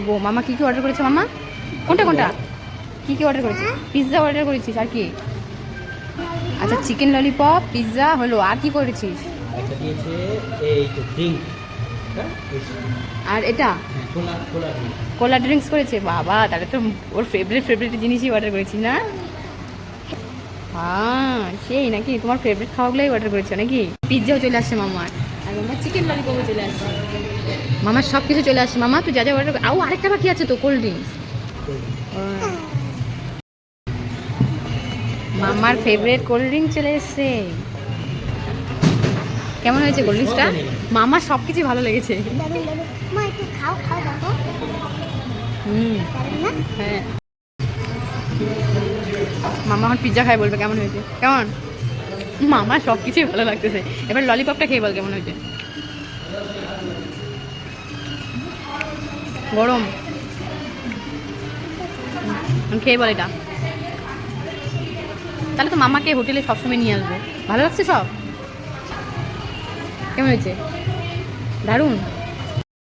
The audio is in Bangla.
মামা কি কি অর্ডার করেছে? মামা কোনটা কোনটা কি কি অর্ডার করেছে? পিৎজা অর্ডার করেছিস আর কি? আচ্ছা, চিকেন ললিপপ, পিৎজা হলো, আর কি করেছিস? একটা দিয়েছে এই তো ড্রিঙ্ক, আর এটা কোলা কোলা ড্রিঙ্ক। কোলা ড্রিঙ্কস করেছে। বাবা, তাহলে তো ওর ফেভারিট জিনিসই অর্ডার করেছিস না? হ্যাঁ, সেই নাকি তোমার ফেভারিট খাওয়াগুলোই অর্ডার করেছো নাকি? পিৎজাও চলে আসছে মামার, আর মামার চিকেন ললিপপও চলে আসছে। মামার সব কিছু চলে আসছে। মামা তুই যা যা অর্ডার, আরেকটা বাকি আছে তো, কোল্ড ড্রিঙ্কস। মামার ফেভারিট কোল্ড ড্রিঙ্ক চলে এসছে। কেমন হয়েছে কোল্ড ড্রিঙ্কসটা? মামার সব কিছুই ভালো লেগেছে। হ্যাঁ, মামা এখন পিৎজা খাই বলবে কেমন হয়েছে। কেমন? মামার সব কিছুই ভালো লাগতেছে। এবার ললিপপটা খেয়ে বল কেমন হয়েছে। গরম, খেয়ে বল এটা। তাহলে তো মামাকে হোটেলে সবসময় নিয়ে আসবো। ভালো লাগছে সব? কেমন হয়েছে? দারুণ।